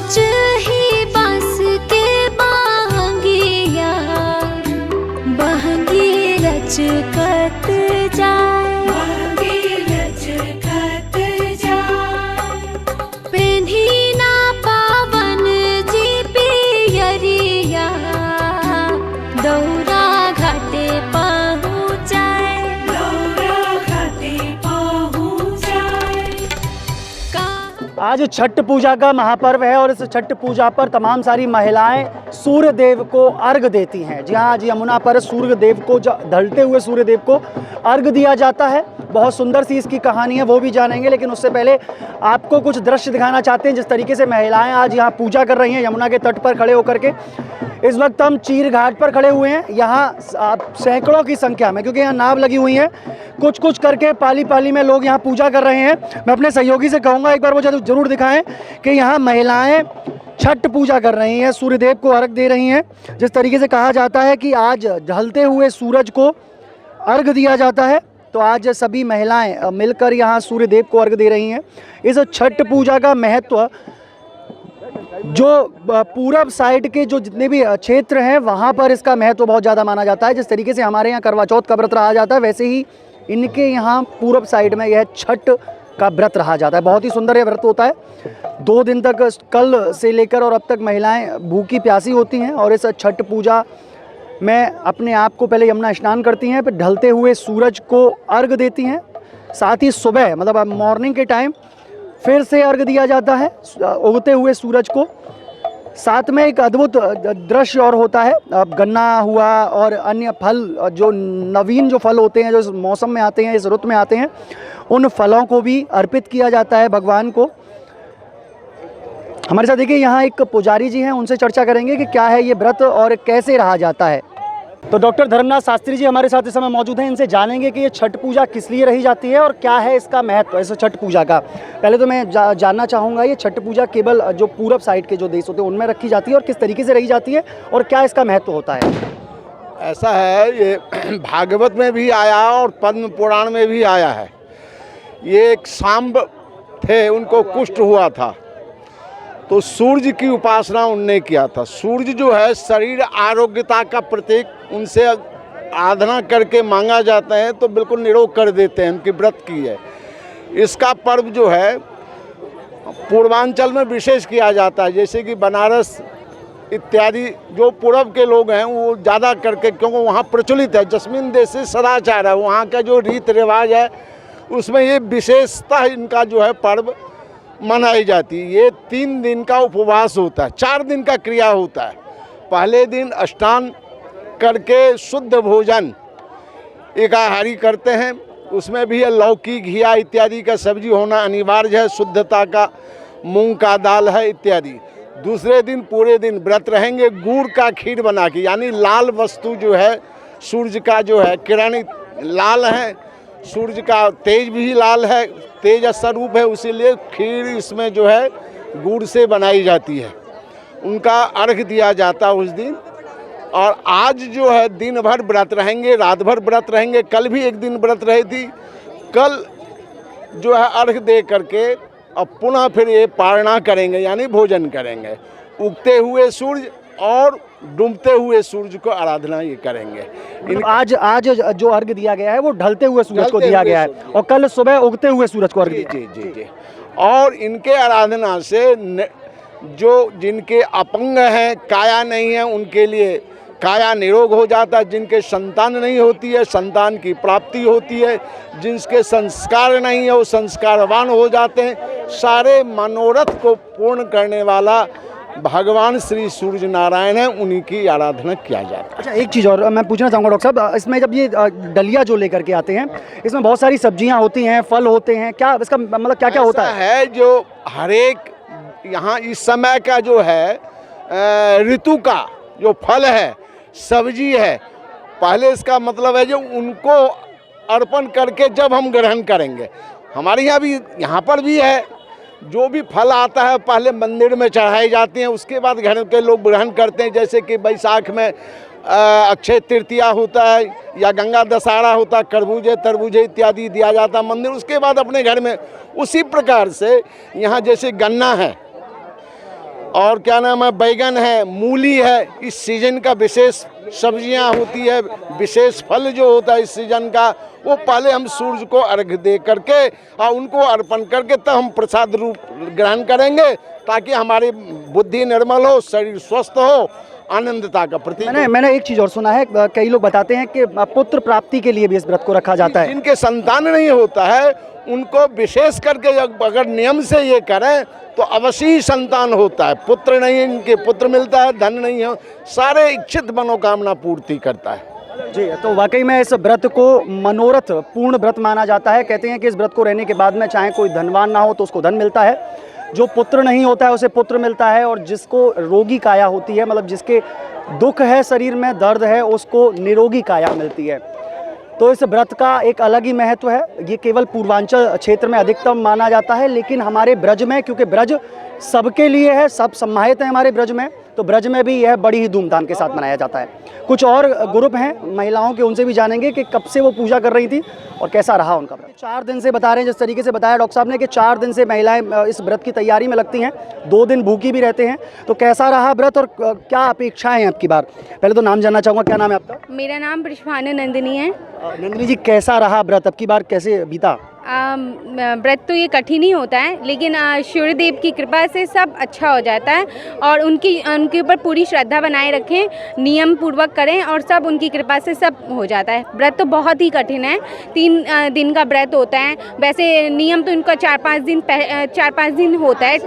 पाँच ही बांस के बांगिया बहंगी लचकत जाए, बहंगी लचकत जाए। पेन्ही ना पावन जी पियरिया दौरा घाटे पहुँचाए, दौरा घाटे पहुँचाए। आज छठ पूजा का महापर्व है और इस छठ पूजा पर तमाम सारी महिलाएं सूर्य देव को अर्घ देती हैं। जी हाँ, आज यमुना पर सूर्य देव को, ढलते हुए सूर्य देव को अर्घ दिया जाता है। बहुत सुंदर सी इसकी कहानी है, वो भी जानेंगे, लेकिन उससे पहले आपको कुछ दृश्य दिखाना चाहते हैं जिस तरीके से महिलाएं आज यहाँ पूजा कर रही हैं यमुना के तट पर खड़े होकर के। इस वक्त हम चीर घाट पर खड़े हुए हैं। यहाँ सैकड़ों की संख्या में, क्योंकि यहाँ नाव लगी हुई है, कुछ कुछ करके पाली पाली में लोग यहाँ पूजा कर रहे हैं। मैं अपने सहयोगी से कहूँगा एक बार वो जरूर दिखाएं कि यहाँ महिलाएं छठ पूजा कर रही हैं, सूर्यदेव को अर्घ दे रही हैं। जिस तरीके से कहा जाता है कि आज ढलते हुए सूरज को अर्घ दिया जाता है, तो आज सभी महिलाएं मिलकर यहाँ सूर्यदेव को अर्घ दे रही हैं। इस छठ पूजा का महत्व जो पूरब साइड के जो जितने भी क्षेत्र हैं वहाँ पर इसका महत्व बहुत ज़्यादा माना जाता है। जिस तरीके से हमारे यहाँ करवा चौथ का व्रत रहा जाता है, वैसे ही इनके यहाँ पूरब साइड में यह छठ का व्रत रहा जाता है। बहुत ही सुंदर यह व्रत होता है। 2 दिन तक, कल से लेकर और अब तक महिलाएं भूखी प्यासी होती हैं और इस छठ पूजा में अपने आप को पहले यमुना स्नान करती हैं, फिर ढलते हुए सूरज को अर्घ देती हैं। साथ ही सुबह मतलब मॉर्निंग के टाइम फिर से अर्घ दिया जाता है उगते हुए सूरज को। साथ में एक अद्भुत दृश्य और होता है, गन्ना हुआ और अन्य फल, जो नवीन जो फल होते हैं, जो इस मौसम में आते हैं, इस रुत में आते हैं, उन फलों को भी अर्पित किया जाता है भगवान को। हमारे साथ देखिए यहाँ एक पुजारी जी हैं, उनसे चर्चा करेंगे कि क्या है ये व्रत और कैसे रहा जाता है। तो डॉक्टर धर्मनाथ शास्त्री जी हमारे साथ इस समय मौजूद हैं, इनसे जानेंगे कि ये छठ पूजा किस लिए रही जाती है और क्या है इसका महत्व इस छठ पूजा का। पहले तो मैं जानना चाहूँगा, ये छठ पूजा केवल जो पूरब साइड के जो देश होते हैं उनमें रखी जाती है और किस तरीके से रही जाती है और क्या इसका महत्व होता है? ऐसा है, ये भागवत में भी आया और पद्म पुराण में भी आया है। ये एक सांब थे, उनको कुष्ठ हुआ था, तो सूर्य की उपासना उनने किया था। सूर्य जो है शरीर आरोग्यता का प्रतीक, उनसे आराधना करके मांगा जाता है तो बिल्कुल निरोग कर देते हैं, उनकी व्रत की है। इसका पर्व जो है पूर्वांचल में विशेष किया जाता है, जैसे कि बनारस इत्यादि जो पूर्व के लोग हैं वो ज़्यादा करके, क्योंकि वहाँ प्रचलित है, जस्मिन देश से सदाचार है, वहाँ का जो रीत रिवाज है उसमें ये विशेषता इनका जो है पर्व मनाई जाती है। ये 3 दिन का उपवास होता है, 4 दिन का क्रिया होता है। पहले दिन स्नान करके शुद्ध भोजन एकाहारी करते हैं, उसमें भी लौकी घिया इत्यादि का सब्जी होना अनिवार्य है, शुद्धता का मूंग का दाल है इत्यादि। दूसरे दिन पूरे दिन व्रत रहेंगे, गुड़ का खीर बना के, यानी लाल वस्तु जो है, सूर्य का जो है किरण लाल है, सूर्य का तेज भी लाल है, तेज स्वरूप है, इसीलिए खीर इसमें जो है गुड़ से बनाई जाती है। उनका अर्घ दिया जाता है उस दिन। और आज जो है दिन भर व्रत रहेंगे, रात भर व्रत रहेंगे। कल भी एक दिन व्रत रही थी, कल जो है अर्घ दे करके अब पुनः फिर ये पारणा करेंगे, यानी भोजन करेंगे। उगते हुए सूर्य और डूबते हुए सूर्य को आराधना ये करेंगे। आज जो अर्घ दिया गया है वो ढलते हुए सूरज को दिया गया है और कल सुबह उगते हुए सूरज को अर्घ दिया। जी। और इनके आराधना से जो जिनके अपंग हैं, काया नहीं है, उनके लिए काया निरोग हो जाता है। जिनके संतान नहीं होती है, संतान की प्राप्ति होती है। जिनके संस्कार नहीं है वो संस्कारवान हो जाते हैं। सारे मनोरथ को पूर्ण करने वाला भगवान श्री सूर्य नारायण है, उन्हीं की आराधना किया जाता है। अच्छा, एक चीज़ और मैं पूछना चाहूँगा डॉक्टर साहब, इसमें जब ये डलिया जो लेकर के आते हैं, इसमें बहुत सारी सब्जियाँ होती हैं, फल होते हैं, क्या इसका मतलब क्या क्या होता है? जो हरेक यहाँ इस समय का जो है ऋतु का जो फल है, सब्जी है, पहले इसका मतलब है जो उनको अर्पण करके जब हम ग्रहण करेंगे। हमारे यहाँ भी, यहाँ पर भी है, जो भी फल आता है पहले मंदिर में चढ़ाई जाती हैं, उसके बाद घर के लोग ग्रहण करते हैं। जैसे कि बैसाख में अक्षय तृतीया होता है या गंगा दशहरा होता है, खरबूजे तरबूजे इत्यादि दिया जाता है मंदिर, उसके बाद अपने घर में। उसी प्रकार से यहाँ जैसे गन्ना है, और क्या नाम है, बैगन है, मूली है। इस सीजन का विशेष सब्जियां होती है, विशेष फल जो होता है इस सीजन का, वो पहले हम सूर्य को अर्घ दे करके और उनको अर्पण करके तब हम प्रसाद रूप ग्रहण करेंगे, ताकि हमारी बुद्धि निर्मल हो, शरीर स्वस्थ हो, आनंदता का प्रतीक। मैंने एक चीज़ और सुना है, कई लोग बताते हैं कि पुत्र प्राप्ति के लिए भी इस व्रत को रखा जाता है। जिनके संतान नहीं होता है उनको विशेष करके अगर नियम से ये करें तो अवश्य ही संतान होता है। पुत्र नहीं है, इनके पुत्र मिलता है, धन नहीं है, सारे इच्छित मनोकामना पूर्ति करता है। जी, तो वाकई में इस व्रत को मनोरथ पूर्ण व्रत माना जाता है। कहते हैं कि इस व्रत को रहने के बाद में चाहे कोई धनवान ना हो तो उसको धन मिलता है, जो पुत्र नहीं होता है उसे पुत्र मिलता है, और जिसको रोगी काया होती है, मतलब जिसके दुख है, शरीर में दर्द है, उसको निरोगी काया मिलती है। तो इस व्रत का एक अलग ही महत्व है। ये केवल पूर्वांचल क्षेत्र में अधिकतम माना जाता है, लेकिन हमारे ब्रज में, क्योंकि ब्रज सबके लिए है, सब सम्मानित है हमारे ब्रज में, तो ब्रज में भी यह बड़ी ही धूमधाम के साथ मनाया जाता है। कुछ और ग्रुप हैं महिलाओं के, उनसे भी जानेंगे कि कब से वो पूजा कर रही थी और कैसा रहा उनका व्रत। 4 दिन से बता रहे हैं, जिस तरीके से बताया डॉक्टर साहब ने कि 4 दिन से महिलाएं इस व्रत की तैयारी में लगती हैं, 2 दिन भूखी भी रहते हैं। तो कैसा रहा व्रत और क्या अपेक्षाएं हैं आपकी बार? पहले तो नाम जानना चाहूँगा, क्या नाम है आपका? मेरा नाम पुष्पानु नंदिनी है। नंदिनी जी, कैसा रहा व्रत अब की बार, कैसे बीता? व्रत तो ये कठिन ही होता है, लेकिन सूर्यदेव की कृपा से सब अच्छा हो जाता है, और उनके ऊपर पूरी श्रद्धा बनाए रखें, नियम पूर्वक करें और सब उनकी कृपा से सब हो जाता है। व्रत तो बहुत ही कठिन है, 3 दिन का व्रत होता है। वैसे नियम तो इनका 4-5 दिन होता है,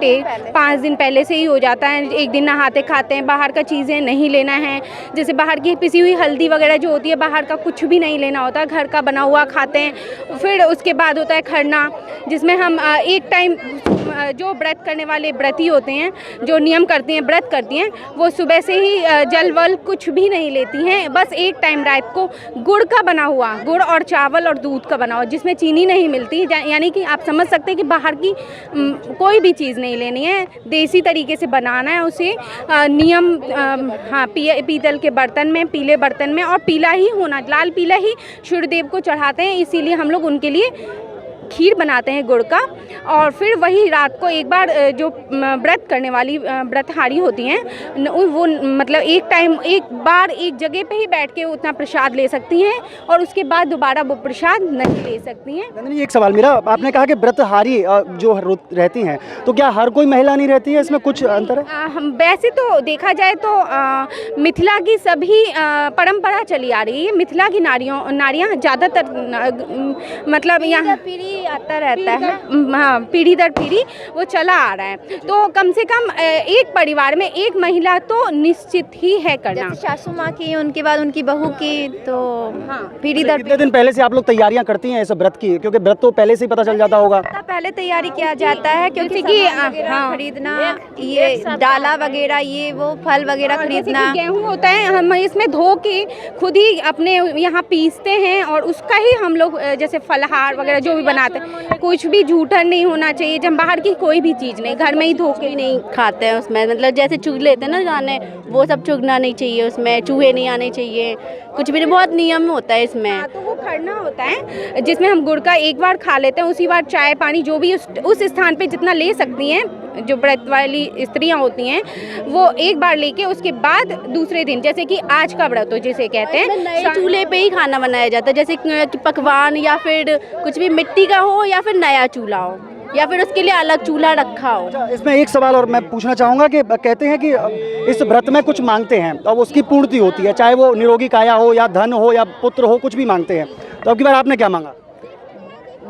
5 दिन पहले से ही हो जाता है। एक दिन नहाते खाते हैं, बाहर का चीज़ें नहीं लेना है, जैसे बाहर की पिसी हुई हल्दी वगैरह जो होती है, बाहर का कुछ भी नहीं लेना होता, घर का बना हुआ खाते हैं। फिर उसके बाद होता है खरना, जिसमें हम एक टाइम, जो व्रत करने वाले व्रती होते हैं, जो नियम करती हैं, व्रत करती हैं, वो सुबह से ही जल वल कुछ भी नहीं लेती हैं, बस एक टाइम रात को गुड़ का बना हुआ, गुड़ और चावल और दूध का बना हुआ, जिसमें चीनी नहीं मिलती, यानी कि आप समझ सकते हैं कि बाहर की कोई भी चीज़ नहीं लेनी है, देसी तरीके से बनाना है उसे। नियम, हाँ, पीतल के बर्तन में, पीले बर्तन में, और पीला ही होना, लाल पीला ही सूर्यदेव को चढ़ाते हैं, इसीलिए हम लोग उनके लिए खीर बनाते हैं गुड़ का। और फिर वही रात को एक बार जो व्रत करने वाली व्रतहारी होती हैं, वो मतलब एक टाइम, एक बार एक जगह पे ही बैठ के उतना प्रसाद ले सकती हैं, और उसके बाद दोबारा वो प्रसाद नहीं ले सकती हैं। नंदिनी, एक सवाल मेरा, आपने कहा कि व्रतहारी जो रहती हैं, तो क्या हर कोई महिला नहीं रहती है, इसमें कुछ अंतर है? वैसे तो देखा जाए तो मिथिला की सभी परंपरा चली आ रही है। मिथिला की नारियाँ ज़्यादातर, मतलब यहाँ आता रहता है, हाँ, पीढ़ी दर पीढ़ी वो चला आ रहा है। तो कम से कम एक परिवार में एक महिला तो निश्चित ही है करना। जैसे सासू माँ की, उनके बाद उनकी बहू की, तो हाँ, पीढ़ी दर कितने दिन पहले से आप लोग तैयारियां करती हैं इस व्रत की? क्योंकि व्रत तो पहले से ही पता चल जाता होगा। पहले तैयारी किया जाता है, क्योंकि खरीदना, ये डाला वगैरह, ये वो फल वगैरह खरीदना। गेहूँ होता है, हम इसमें धो के खुद ही अपने यहाँ पीसते हैं, और उसका ही हम लोग जैसे फलहार वगैरह जो भी बनाते हैं, कुछ भी झूठा नहीं होना चाहिए। जब बाहर की कोई भी चीज़ नहीं, घर में ही धो के नहीं खाते हैं उसमें, मतलब जैसे चुग लेते हैं ना जाने, वो सब चुगना नहीं चाहिए, उसमें चूहे नहीं आने चाहिए, कुछ भी नहीं, बहुत नियम होता है इसमें। तो वो खरना होता है, जिसमें हम गुड़ का एक बार खा लेते हैं, उसी बार चाय पानी जो भी उस स्थान पे जितना ले सकती हैं, जो व्रत वाली स्त्रियां होती हैं, वो एक बार लेके उसके बाद दूसरे दिन, जैसे कि आज का व्रत हो जिसे कहते हैं, नए चूल्हे पे ही खाना बनाया जाता है, जैसे कि पकवान या फिर कुछ भी मिट्टी का हो, या फिर नया चूल्हा हो, या फिर उसके लिए अलग चूल्हा रखा हो। इसमें एक सवाल और मैं पूछना चाहूँगा कि कहते हैं कि इस व्रत में कुछ मांगते हैं और उसकी पूर्ति होती है, चाहे वो निरोगी काया हो या धन हो या पुत्र हो, कुछ भी मांगते हैं। तो अब की बार आपने क्या मांगा?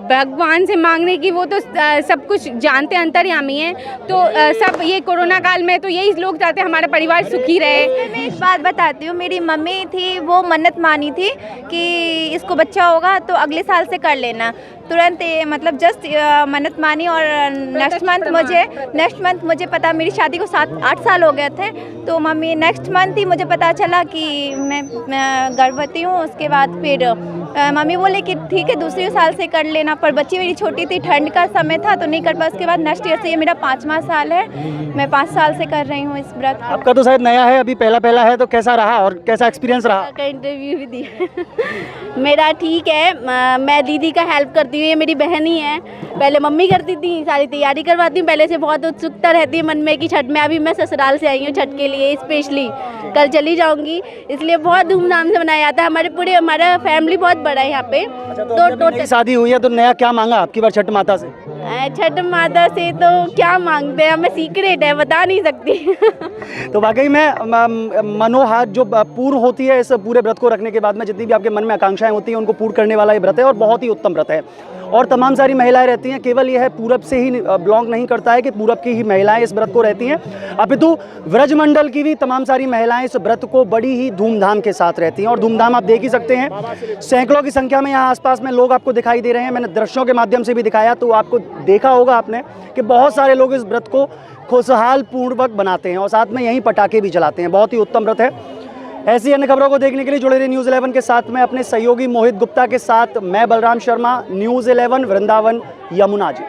भगवान से मांगने की, वो तो सब कुछ जानते, अंतर्यामी हैं, तो सब ये कोरोना काल में तो यही लोग चाहते हैं हमारा परिवार सुखी रहे। मैं एक बात बताती हूँ, मेरी मम्मी थी, वो मन्नत मानी थी कि इसको बच्चा होगा तो अगले साल से कर लेना, तुरंत मतलब जस्ट मन्नत मानी, और नेक्स्ट मंथ मुझे पता, मेरी शादी को 7-8 साल हो गए थे, तो मम्मी नेक्स्ट मंथ ही मुझे पता चला कि मैं गर्भवती हूँ। उसके बाद फिर मम्मी बोले कि ठीक है दूसरे साल से कर लेना, पर बच्ची मेरी छोटी थी, ठंड का समय था तो नहीं कर पाया। उसके बाद नेक्स्ट ईयर से, ये मेरा 5वां साल है, मैं 5 साल से कर रही हूँ इस व्रत को। आपका तो शायद नया है, अभी पहला है, तो कैसा रहा और कैसा एक्सपीरियंस रहा? का इंटरव्यू भी दिया। मेरा ठीक है, मैं दीदी का हेल्प करती हूँ, ये मेरी बहन ही है। पहले मम्मी करती थी, सारी तैयारी करवाती हूँ, पहले से बहुत उत्सुकता रहती है मन में कि छठ में, अभी मैं ससुराल से आई हूँ छठ के लिए स्पेशली, कल चली जाऊँगी, इसलिए बहुत धूमधाम से मनाया जाता है। हमारा फैमिली बहुत बड़ा है यहाँ पे। तो नई शादी हुई है तो नया क्या मांगा आपकी बार छठ माता से? छठ माता से तो क्या मांगते हैं, हमें सीक्रेट है, बता नहीं सकती। तो वाकई में मनोहार जो पूर्ण होती है इस पूरे व्रत को रखने के बाद में, जितनी भी आपके मन में आकांक्षाएं होती हैं उनको पूर्ण करने वाला ये व्रत है और बहुत ही उत्तम व्रत है। और तमाम सारी महिलाएं रहती हैं, केवल यह पूरब से ही बिलोंग नहीं करता है कि पूरब की ही महिलाएं इस व्रत को रहती हैं, अपितु व्रजमंडल की भी तमाम सारी महिलाएं इस व्रत को बड़ी ही धूमधाम के साथ रहती हैं। और धूमधाम आप देख ही सकते हैं, सैकड़ों की संख्या में यहाँ आसपास में लोग आपको दिखाई दे रहे हैं। मैंने दृश्यों के माध्यम से भी दिखाया, तो आपको देखा होगा आपने कि बहुत सारे लोग इस व्रत को खुशहाल पूर्वक बनाते हैं और साथ में यहीं पटाखे भी जलाते हैं। बहुत ही उत्तम व्रत है। ऐसी अन्य खबरों को देखने के लिए जुड़े रहिए न्यूज़ 11 के साथ में अपने सहयोगी मोहित गुप्ता के साथ। मैं बलराम शर्मा, न्यूज़ 11 वृंदावन, यमुना जी।